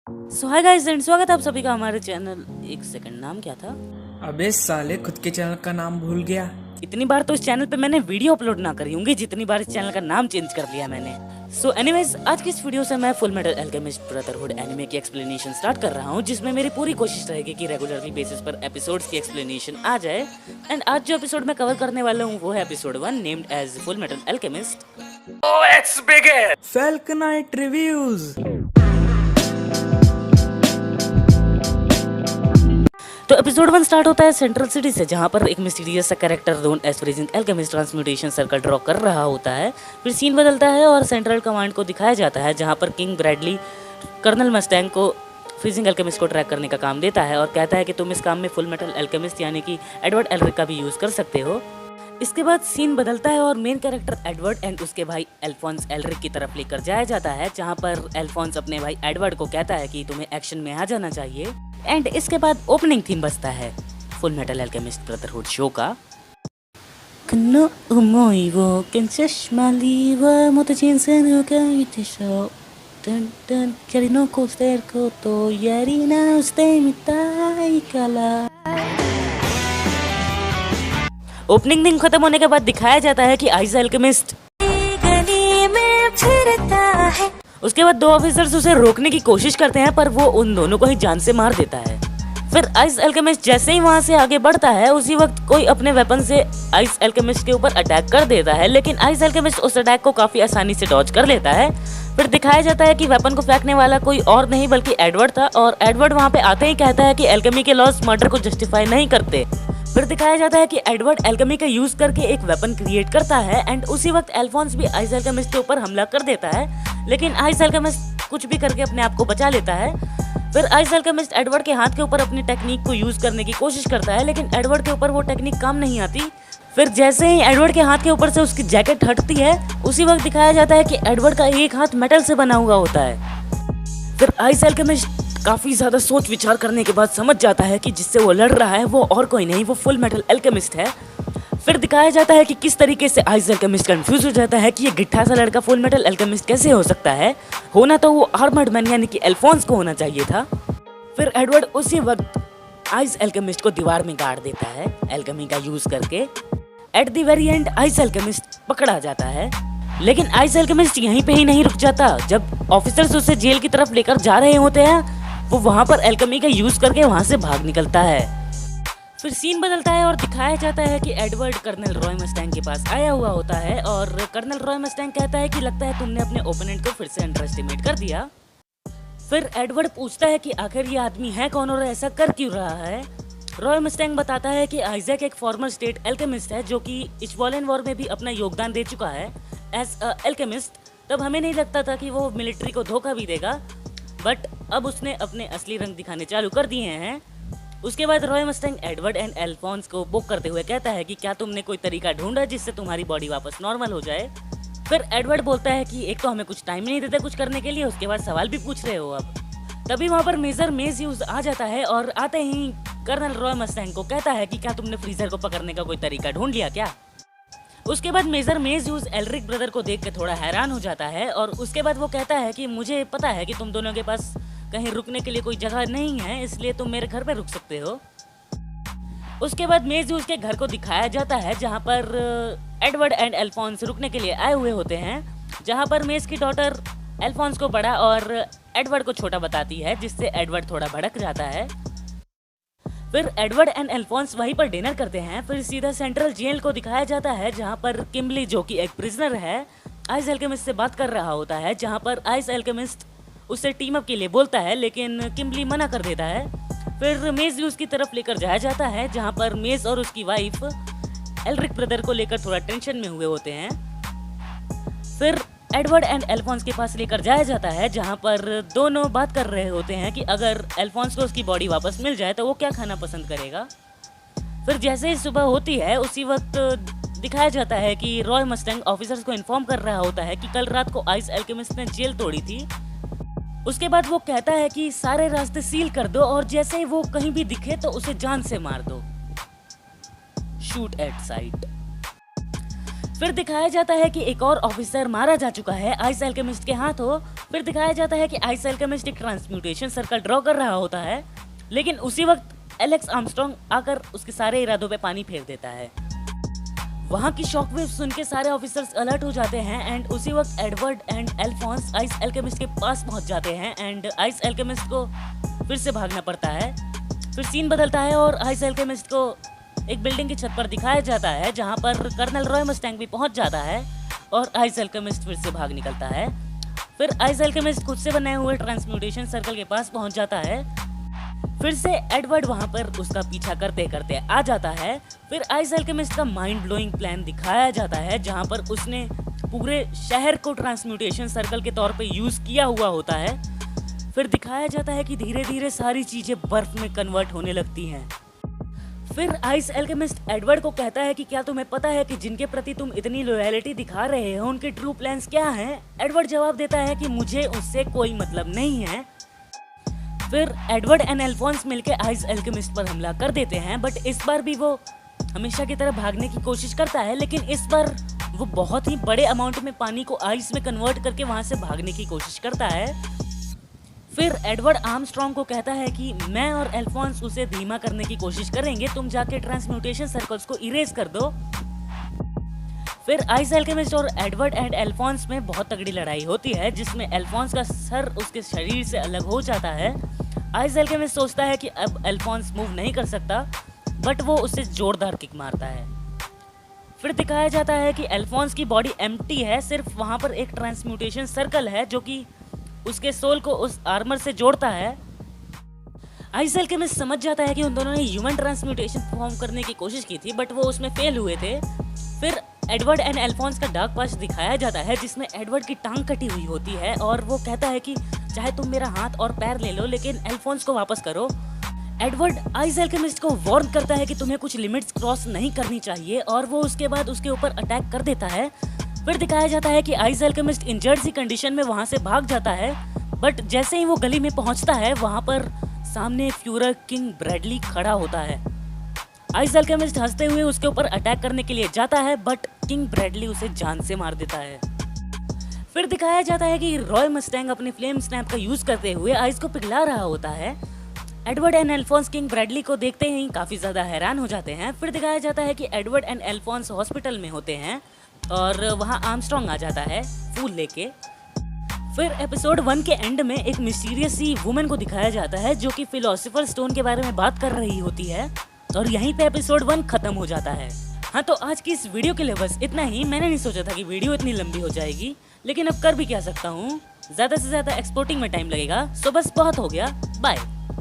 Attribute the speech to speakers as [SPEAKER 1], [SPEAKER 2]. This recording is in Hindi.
[SPEAKER 1] सो हाय गाइस एंड स्वागत है आप सभी का हमारे चैनल। एक सेकंड, नाम क्या था?
[SPEAKER 2] अबे साले खुद के चैनल का नाम भूल गया।
[SPEAKER 1] इतनी बार तो इस चैनल पे मैंने वीडियो अपलोड ना करी होंगी जितनी बार इस चैनल का नाम चेंज कर लिया मैंने। सो एनीवेज, आज की इस वीडियो से मैं full Metal alchemist brotherhood anime की एक्सप्लेनेशन स्टार्ट कर रहा हूँ, जिसमें मेरी पूरी कोशिश रहेगी कि रेगुलरली बेसिस पर एपिसोड्स की एक्सप्लेनेशन आ जाए। एंड आज जो एपिसोड मैं कवर करने वाला हूँ वो है episode 1 named as Full Metal Alchemist.
[SPEAKER 2] Let's begin. Falconite reviews.
[SPEAKER 1] तो एपिसोड 1 स्टार्ट होता है सेंट्रल सिटी से, जहाँ पर एक मिस्टीरियस सा character known as freezing alchemist transmutation circle draw कर रहा होता है। फिर सीन बदलता है और सेंट्रल कमांड को दिखाया जाता है, जहाँ पर किंग ब्रैडली कर्नल मस्टैंग को फ्रीजिंग अल्केमिस्ट को ट्रैक करने का काम देता है और कहता है कि तुम इस काम में फुल मेटल अल्केमिस्ट यानी कि एडवर्ड एलरिक का भी यूज़ कर सकते हो। इसके बाद सीन बदलता है और मेन कैरेक्टर एडवर्ड एंड उसके भाई अल्फोंस एलरिक की तरफ लेकर जाया जाता है, जहाँ पर अल्फोंस अपने भाई एडवर्ड को कहता है कि तुम्हें एक्शन में आ जाना चाहिए। एंड इसके बाद ओपनिंग थीम बजता है full Metal alchemist brotherhood show का। ओपनिंग दिन खत्म होने के बाद दिखाया जाता है कि आइस अल्केमिस्ट गली में फिरता है। उसके बाद दो ऑफिसर्स उसे रोकने की कोशिश करते हैं, पर वो उन दोनों को ही जान से मार देता है। फिर आइस अल्केमिस्ट जैसे ही वहां से आगे बढ़ता है, उसी वक्त कोई अपने वेपन से आइस अल्केमिस्ट के ऊपर अटैक कर देता है, लेकिन आइस अल्केमिस्ट उस अटैक को काफी आसानी से डॉज कर लेता है। फिर दिखाया जाता है कि वेपन को फेंकने वाला कोई और नहीं बल्कि एडवर्ड था, और एडवर्ड वहां पे आते ही कहता है कि एल्केमी के लॉज मर्डर को जस्टिफाई नहीं करते। फिर दिखाया जाता है कि एडवर्ड एल्केमी का यूज करके एक वेपन क्रिएट करता है, एंड उसी वक्त अल्फोंस भी आइस अल्केमिस्ट के ऊपर हमला कर देता है, लेकिन आइस अल्केमिस्ट कुछ भी करके अपने आप को बचा लेता है। फिर आइस अल्केमिस्ट एडवर्ड के हाथ के ऊपर अपनी टेक्निक को यूज करने की कोशिश करता है, लेकिन एडवर्ड के ऊपर वो टेक्निक काम नहीं आती। फिर जैसे ही एडवर्ड के हाथ के ऊपर से उसकी जैकेट हटती है, उसी वक्त दिखाया जाता है कि एडवर्ड का एक हाथ मेटल से बना हुआ होता है। फिर आइस अल्केमिस्ट काफी ज्यादा सोच विचार करने के बाद समझ जाता है कि जिससे वो लड़ रहा है वो और कोई नहीं, वो फुल मेटल अल्केमिस्ट है। फिर दिखाया जाता है कि किस तरीके से आइस अल्केमिस्ट कंफ्यूज हो जाता है कि ये गिट्ठा सा लड़का फुल मेटल अल्केमिस्ट कैसे हो सकता है। होना तो वो आर्मर्ड मैन यानी कि अल्फोंस को होना चाहिए था। फिर एडवर्ड उसी वक्त आइस अल्केमिस्ट को दीवार में गाड़ देता है एल्केमी का यूज करके। At the very and ice alchemist पकड़ा जाता है, लेकिन आइस अल्केमिस्ट यहीं पे ही नहीं रुक जाता। जब ऑफिसर्स उसे जेल की तरफ लेकर जा रहे होते हैं, वो वहां पर एल्केमी का यूज करके वहां से भाग निकलता है। फिर सीन बदलता है और दिखाया जाता है कि एडवर्ड कर्नल रॉय मस्टैंग के पास आया हुआ होता है, और कर्नल रॉय मस्टैंग कहता है कि लगता है तुमने अपने ओपोनेंट को फिर से अंडर एस्टिमेट कर दिया। फिर एडवर्ड पूछता है कि आखिर ये आदमी है कौन और ऐसा कर क्यों रहा है। रॉय मस्टैंग बताता है कि आइजैक एक फॉर्मर स्टेट अल्केमिस्ट है जो कि इचवॉलन वॉर में भी अपना योगदान दे चुका है एज अ अल्केमिस्ट। तब हमें नहीं लगता था कि वो मिलिट्री को धोखा भी देगा, बट अब उसने अपने असली रंग दिखाने चालू कर दिए हैं। उसके बाद Roy Mustang Edward and Alphonse को बुक करते हुए कहता है कि क्या तुमने कोई तरीका ढूंढा जिससे तुम्हारी बॉडी वापस नॉर्मल हो जाए। फिर एडवर्ड बोलता है कि एक तो हमें कुछ टाइम नहीं देते कुछ करने के लिए, उसके बाद सवाल भी पूछ रहे हो अब। तभी वहाँ पर मेजर मेज यूज आ जाता है, और आते ही कर्नल रॉय मस्टैंग को कहता है कि क्या तुमने फ्रीजर को पकड़ने का कोई तरीका ढूंढ लिया क्या। उसके बाद मेजर मेज यूज एलरिक ब्रदर को देख के थोड़ा हैरान हो जाता है, और उसके बाद वो कहता है कि मुझे पता है कि तुम दोनों के पास कहीं रुकने के लिए कोई जगह नहीं है, इसलिए तुम मेरे घर पे रुक सकते हो। उसके बाद मेज यूज के घर को दिखाया जाता है, जहाँ पर एडवर्ड एंड अल्फोंस रुकने के लिए आए हुए होते हैं, जहाँ पर मेज की डॉटर अल्फोंस को बड़ा और एडवर्ड को छोटा बताती है, जिससे एडवर्ड थोड़ा भड़क जाता है। फिर एडवर्ड एंड अल्फोंस वहीं पर डिनर करते हैं। फिर सीधा सेंट्रल जेल को दिखाया जाता है, जहां पर किम्बली जो कि एक प्रिजनर है आइस अल्केमिस्ट से बात कर रहा होता है, जहां पर आइस अल्केमिस्ट उससे टीम अप के लिए बोलता है, लेकिन किम्बली मना कर देता है। फिर मेज यूज की तरफ लेकर जाया जाता है, जहां पर मेज और उसकी वाइफ एलरिक ब्रदर को लेकर थोड़ा टेंशन में हुए होते हैं। फिर एडवर्ड एंड अल्फोंस के पास लेकर जाया जाता है, जहां पर दोनों बात कर रहे होते हैं कि अगर अल्फोंस को उसकी बॉडी वापस मिल जाए तो वो क्या खाना पसंद करेगा। फिर जैसे ही सुबह होती है, उसी वक्त दिखाया जाता है कि रॉय मस्टैंग ऑफिसर्स को इन्फॉर्म कर रहा होता है कि कल रात को आइस अल्केमिस्ट ने जेल तोड़ी थी। उसके बाद वो कहता है कि सारे रास्ते सील कर दो, और जैसे ही वो कहीं भी दिखे तो उसे जान से मार दो, शूट एट साइट। फिर दिखाया जाता है कि एक और ऑफिसर मारा जा चुका है आइस अल्केमिस्ट के हाथों। फिर दिखाया जाता है कि आइस अल्केमिस्ट एक ट्रांसम्यूटेशन सर्कल ड्रॉ कर रहा होता है, लेकिन उसी वक्त एलेक्स आर्मस्ट्रॉन्ग आकर उसके सारे इरादों पे पानी फेर देता है। वहाँ की शॉकवेव सुन के सारे ऑफिसर्स अलर्ट हो जाते हैं एंड उसी वक्त Edward and Alphons ice alchemist के पास पहुंच जाते हैं एंड आइस अल्केमिस्ट को फिर से भागना पड़ता है। फिर सीन बदलता है और आइस अल्केमिस्ट को एक बिल्डिंग की छत पर दिखाया जाता है जहाँ पर कर्नल रॉय मस्टैंग भी पहुंच जाता है और आइस अल्केमिस्ट फिर से भाग निकलता है। फिर आइस अल्केमिस्ट खुद से बनाए हुए ट्रांसम्यूटेशन सर्कल के पास पहुंच जाता है। फिर से एडवर्ड वहां पर उसका पीछा करते करते आ जाता है। फिर आइस अल्केमिस्ट का माइंड ब्लोइंग प्लान दिखाया जाता है जहां पर उसने पूरे शहर को ट्रांसम्यूटेशन सर्कल के तौर पे यूज किया हुआ होता है। फिर दिखाया जाता है कि धीरे धीरे सारी चीजें बर्फ में कन्वर्ट होने लगती हैं। फिर आइस अल्केमिस्ट एडवर्ड को कहता है कि क्या तुम्हें पता है कि जिनके प्रति तुम इतनी लॉयल्टी दिखा रहे हो उनके ट्रू प्लान्स क्या हैं? एडवर्ड जवाब देता है कि मुझे उससे कोई मतलब नहीं है। फिर एडवर्ड एंड एल्फोंस मिलकर आइस अल्केमिस्ट पर हमला कर देते हैं, बट इस बार भी वो हमेशा की तरह भागने की कोशिश करता है, लेकिन इस बार वो बहुत ही बड़े अमाउंट में पानी को आइस में कन्वर्ट करके वहां से भागने की कोशिश करता है। फिर एडवर्ड आर्मस्ट्रॉन्ग को कहता है कि मैं और एल्फोंस उसे धीमा करने की कोशिश करेंगे, तुम जाके ट्रांसम्यूटेशन सर्कल्स को इरेज कर दो। फिर आइस अल्केमिस्ट और एडवर्ड एंड एल्फोंस में बहुत तगड़ी लड़ाई होती है जिसमें एल्फोंस का सर उसके शरीर से अलग हो जाता है। आइस अल्केमिस्ट सोचता है कि अब एल्फोंस मूव नहीं कर सकता, बट वो उससे जोरदार किक मारता है। फिर दिखाया जाता है कि एल्फोंस की बॉडी एम्प्टी है, सिर्फ वहां पर एक ट्रांसम्यूटेशन सर्कल है जो कि उसके सोल को उस आर्मर से जोड़ता है। आइस अल्केमिस्ट समझ जाता है कि उन दोनों ने ह्यूमन ट्रांसम्यूटेशन परफॉर्म करने की कोशिश की थी, बट वो उसमें फेल हुए थे। फिर एडवर्ड एंड एल्फोंस का डार्क पास्ट दिखाया जाता है जिसमें एडवर्ड की टांग कटी हुई होती है और वो कहता है कि चाहे तुम मेरा हाथ और पैर ले लो लेकिन एल्फोंस को वापस करो। एडवर्ड आइस अल्केमिस्ट को वार्न करता है कि तुम्हें कुछ लिमिट्स क्रॉस नहीं करनी चाहिए और वो उसके बाद उसके ऊपर अटैक कर देता है। फिर दिखाया जाता है कि आइस अल्केमिस्ट इंजर्ड सी कंडीशन में वहां से भाग जाता है, बट जैसे ही वो गली में पहुंचता है वहां पर सामने फ्यूरर किंग ब्रैडली खड़ा होता है। आइस अल्केमिस्ट हंसते हुए उसके ऊपर अटैक करने के लिए जाता है, बट किंग ब्रैडली उसे जान से मार देता है। फिर दिखाया जाता है कि रॉय मस्टैंग अपने फ्लेम स्नैप का यूज करते हुए आइस को पिघला रहा होता है। Edward and Alphons king Bradley को देखते ही काफी ज्यादा हैरान हो जाते हैं। फिर दिखाया जाता है कि एडवर्ड एंड एल्फोंस हॉस्पिटल में होते हैं और वहां आर्मस्ट्रॉन्ग आ जाता है फूल लेके। फिर एपिसोड 1 के एंड में एक मिस्टीरियस सी वुमन को दिखाया जाता है जो कि फिलोसोफर स्टोन के बारे में बात कर रही होती है और यहीं पे एपिसोड 1 खत्म हो जाता है। हाँ, तो आज की इस वीडियो के लिए बस इतना ही। मैंने नहीं सोचा था कि वीडियो इतनी लंबी हो जाएगी, लेकिन अब कर भी क्या सकता हूँ, ज्यादा से ज्यादा एक्सपोर्टिंग में टाइम लगेगा, सो बस बहुत हो गया। बाय।